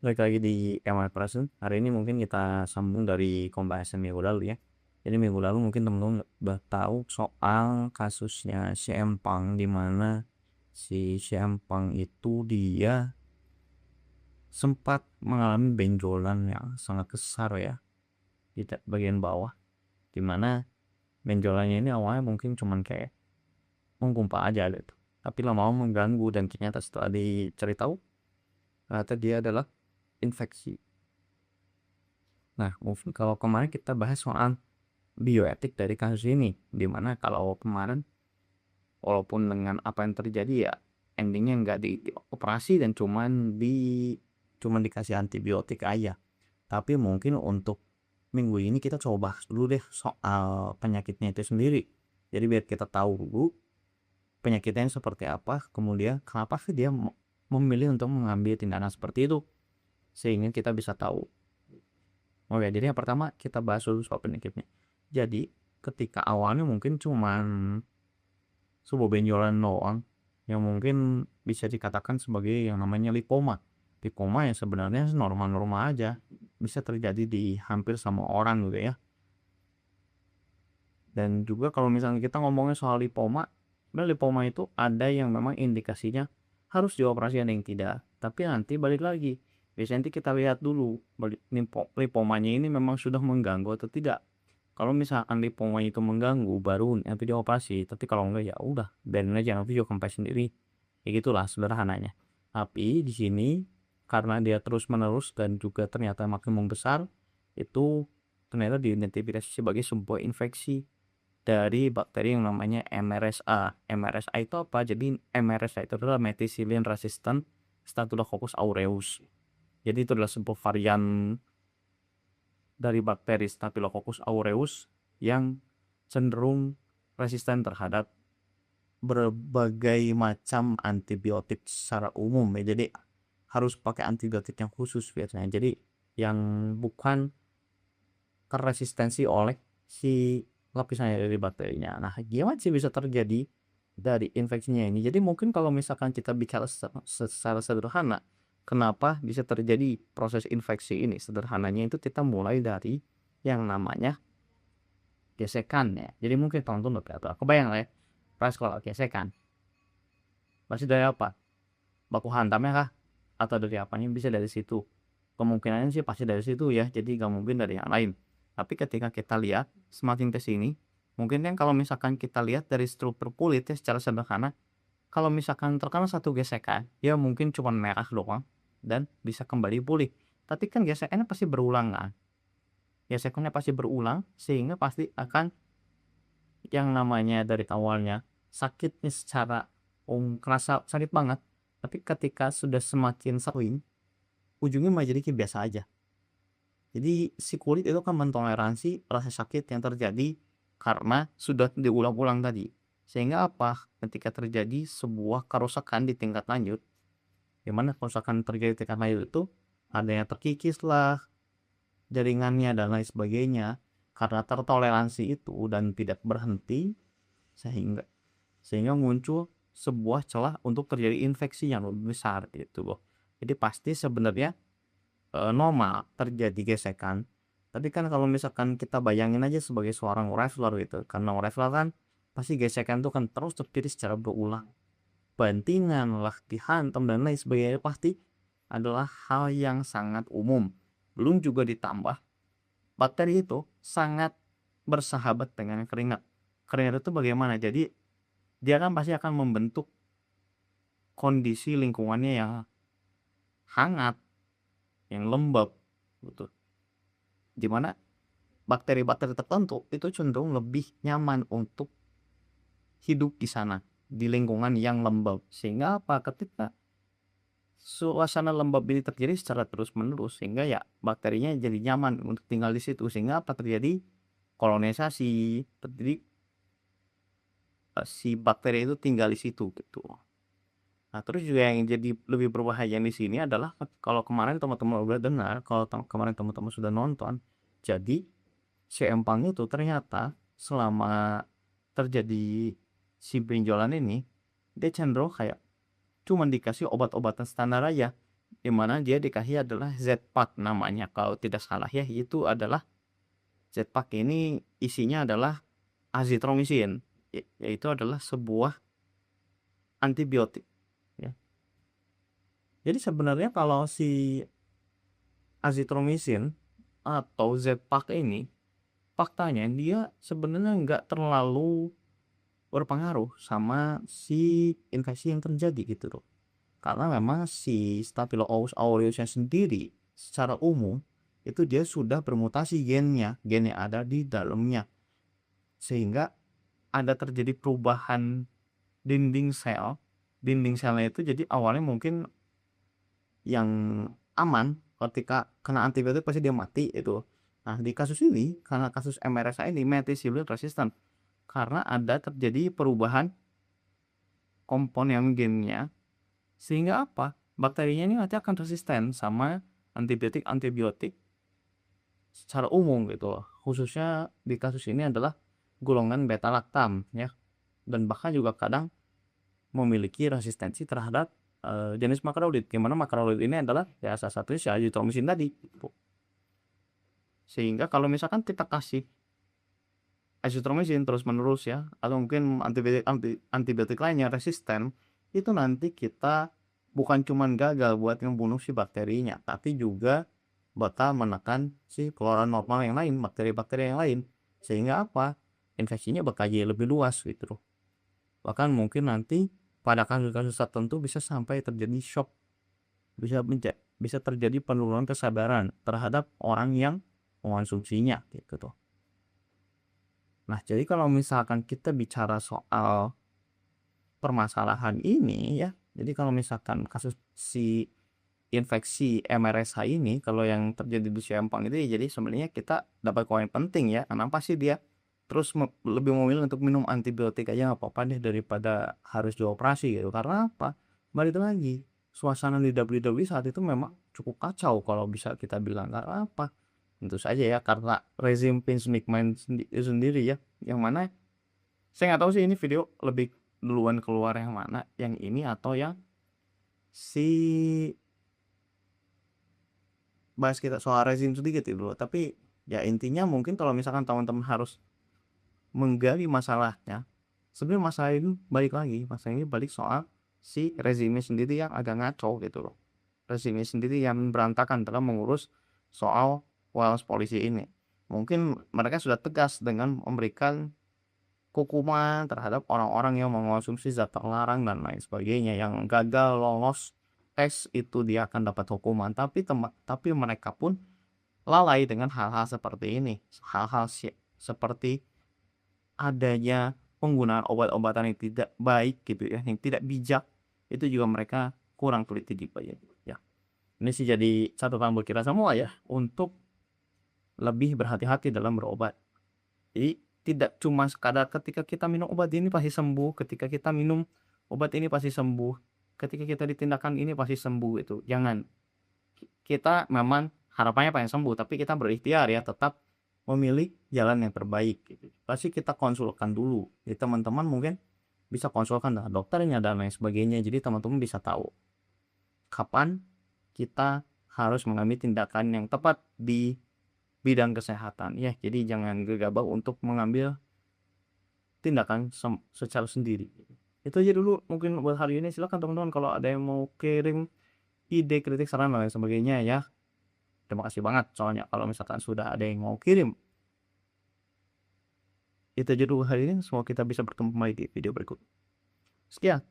Balik lagi di MI Present. Hari ini mungkin kita sambung dari pembahasan minggu lalu ya. Jadi minggu lalu mungkin teman-teman udah tahu soal kasusnya si Empang, di mana si Empang itu dia sempat mengalami benjolan yang sangat besar ya di bagian bawah, di mana benjolannya ini awalnya mungkin cuman kayak menggumpal aja gitu. Tapi lama-lama mengganggu dan ternyata setelah dicari tahu ternyata dia adalah infeksi. Nah, mungkin kalau kemarin kita bahas soal bioetik dari kasus ini, dimana kalau kemarin walaupun dengan apa yang terjadi ya endingnya nggak dioperasi dan cuman dikasih antibiotik aja. Tapi mungkin untuk minggu ini kita coba bahas dulu deh soal penyakitnya itu sendiri. Jadi biar kita tahu dulu penyakitnya seperti apa, kemudian kenapa sih dia memilih untuk mengambil tindakan seperti itu, sehingga kita bisa tahu. Oke, jadi yang pertama kita bahas dulu soal penyakitnya. Jadi ketika awalnya mungkin cuman sebuah benjolan doang yang mungkin bisa dikatakan sebagai yang namanya lipoma. Lipoma yang sebenarnya normal-normal aja, bisa terjadi di hampir semua orang gitu ya. Dan juga kalau misalnya kita ngomongin soal lipoma, sebenarnya lipoma itu ada yang memang indikasinya harus dioperasi, ada yang tidak. Tapi nanti balik lagi, biasanya nanti kita lihat dulu lipomanya ini memang sudah mengganggu atau tidak. Kalau misalkan lipoma itu mengganggu baru nanti dioperasi, tapi kalau enggak ya udah biarin aja nanti juga kempes sendiri. Ya gitulah sederhananya. Tapi di sini karena dia terus-menerus dan juga ternyata makin membesar, itu ternyata diidentifikasi sebagai sebuah infeksi dari bakteri yang namanya MRSA. MRSA itu apa? Jadi MRSA itu adalah methicillin resistant Staphylococcus aureus. Jadi itu adalah sebuah varian dari bakteri Staphylococcus aureus yang cenderung resisten terhadap berbagai macam antibiotik secara umum ya. Jadi harus pakai antibiotik yang khusus biasanya. Jadi yang bukan terresistensi oleh si lapisannya dari bakterinya. Nah, gimana sih bisa terjadi dari infeksinya ini? Jadi mungkin kalau misalkan kita bicara secara sederhana, kenapa bisa terjadi proses infeksi ini? Sederhananya itu kita mulai dari yang namanya gesekan ya. Jadi mungkin teman-teman udah kebayang lah ya. Pas kalau gesekan, pasti dari apa? Baku hantamnya kah? Atau dari apanya? Bisa dari situ. Kemungkinannya sih pasti dari situ ya. Jadi nggak mungkin dari yang lain. Tapi ketika kita lihat semakin ke sini, mungkin kan kalau misalkan kita lihat dari struktur kulit ya secara sederhana, kalau misalkan terkena satu gesekan, ya mungkin cuma merah doang dan bisa kembali pulih. Tapi kan gesekannya pasti berulang kan? Gesekannya pasti berulang sehingga pasti akan yang namanya dari awalnya sakitnya secara kerasa sakit banget, tapi ketika sudah semakin sering, ujungnya malah jadi kayak biasa aja. Jadi si kulit itu kan mentoleransi rasa sakit yang terjadi karena sudah diulang-ulang tadi. Sehingga apa? Ketika terjadi sebuah kerusakan di tingkat lanjut, di mana kerusakan terjadi di tingkat lanjut itu ada yang terkikis lah jaringannya dan lain sebagainya, karena tertoleransi itu dan tidak berhenti, sehingga sehingga muncul sebuah celah untuk terjadi infeksi yang lebih besar gitu loh. Jadi pasti sebenarnya normal terjadi gesekan. Tapi kan kalau misalkan kita bayangin aja sebagai seorang wrestler gitu, karena wrestler kan pasti gesekan itu kan terus terjadi secara berulang. Bantingan, lah dihantam dan lain sebagainya pasti adalah hal yang sangat umum. Belum juga ditambah bakteri itu sangat bersahabat dengan keringat. Keringat itu bagaimana? Jadi dia kan pasti akan membentuk kondisi lingkungannya yang hangat, yang lembab gitu. Dimana bakteri-bakteri tertentu itu cenderung lebih nyaman untuk hidup di sana, di lingkungan yang lembab. Sehingga apa? Ketika suasana lembab ini terjadi secara terus-menerus, sehingga ya bakterinya jadi nyaman untuk tinggal di situ. Sehingga apa terjadi? Kolonisasi, terjadi si bakteri itu tinggal di situ gitu. Nah, terus juga yang jadi lebih berbahaya di sini adalah kalau kemarin teman-teman udah dengar, kalau kemarin teman-teman sudah nonton, jadi si empang itu ternyata selama terjadi si benjolan ini, dia cenderung kayak cuma dikasih obat-obatan standar aja. di mana dia dikasih adalah Z-Pak namanya kalau tidak salah ya, itu adalah Z-Pak ini isinya adalah azitromisin, yaitu adalah sebuah antibiotik ya. Jadi sebenarnya kalau si azitromisin atau Z-Pak ini, faktanya dia sebenarnya nggak terlalu berpengaruh sama si infeksi yang terjadi gitu loh. Karena memang si Staphylococcus aureusnya sendiri secara umum itu dia sudah bermutasi gennya, gen yang ada di dalamnya. Sehingga ada terjadi perubahan dinding sel. Dinding selnya itu jadi awalnya mungkin yang aman, ketika kena antibiotik pasti dia mati itu. Nah, di kasus ini karena kasus MRSA ini methicillin resistant karena ada terjadi perubahan komponen gennya, sehingga apa? Bakterinya ini nanti akan resisten sama antibiotik secara umum gitu loh. Khususnya di kasus ini adalah golongan beta lactam ya. Dan bahkan juga kadang memiliki resistensi terhadap jenis makrolid. Gimana makrolid ini adalah ya salah satunya si azitromisin tadi gitu. Sehingga kalau misalkan kita kasih azitromisin terus menerus ya, atau mungkin antibiotik lainnya resisten, itu nanti kita bukan cuman gagal buat membunuh si bakterinya, tapi juga bakal menekan si flora normal yang lain, bakteri-bakteri yang lain, sehingga apa, infeksinya bakal jadi lebih luas gitu loh. Bahkan mungkin nanti pada kasus-kasus tertentu bisa sampai terjadi shock, bisa terjadi penurunan kesadaran terhadap orang yang mengonsumsinya gitu tuh. Nah, jadi kalau misalkan kita bicara soal permasalahan ini ya, jadi kalau misalkan kasus si infeksi MRSA ini, kalau yang terjadi di usia empang itu ya, jadi sebenarnya kita dapat poin penting ya, kenapa sih dia terus lebih memilih untuk minum antibiotik aja nggak apa-apa deh daripada harus dioperasi gitu. Karena apa? Balik lagi, suasana di WWE saat itu memang cukup kacau kalau bisa kita bilang. Karena apa? Tentu saja ya karena rezim Vince McMahon sendiri ya, yang mana saya nggak tahu sih ini video lebih duluan keluar yang mana, yang ini atau yang si bahas kita soal rezim sedikit ya dulu. Tapi ya intinya mungkin kalau misalkan teman-teman harus menggali masalahnya, sebenarnya masalah itu balik lagi, masalah ini balik soal si rezimnya sendiri yang agak ngaco gitu loh. Rezimnya sendiri yang berantakan dalam mengurus soal wellness policy ini. Mungkin mereka sudah tegas dengan memberikan hukuman terhadap orang-orang yang mengonsumsi zat terlarang dan lain sebagainya. Yang gagal lolos tes itu dia akan dapat hukuman. Tapi mereka pun lalai dengan hal-hal seperti ini. Hal-hal seperti adanya penggunaan obat-obatan yang tidak baik gitu ya, yang tidak bijak, itu juga mereka kurang teliti ya. Ini sih jadi catatan buat kita semua ya, untuk lebih berhati-hati dalam berobat. Jadi tidak cuma sekadar ketika kita minum obat ini pasti sembuh, ketika kita minum obat ini pasti sembuh, ketika kita ditindakan ini pasti sembuh, itu jangan. Kita memang harapannya pengen sembuh, tapi kita berikhtiar ya, tetap memilih jalan yang terbaik gitu. Pasti kita konsulkan dulu. Jadi teman-teman mungkin bisa konsulkan dengan dokternya dan lain sebagainya. Jadi teman-teman bisa tahu kapan kita harus mengambil tindakan yang tepat di bidang kesehatan ya. Jadi jangan gegabah untuk mengambil tindakan secara sendiri. Itu aja dulu mungkin buat hari ini. Silakan teman-teman kalau ada yang mau kirim ide, kritik, saran dan lain sebagainya ya. Terima kasih banget soalnya kalau misalkan sudah ada yang mau kirim. Itu aja dulu hari ini. Semoga kita bisa bertemu kembali di video berikut. Sekian.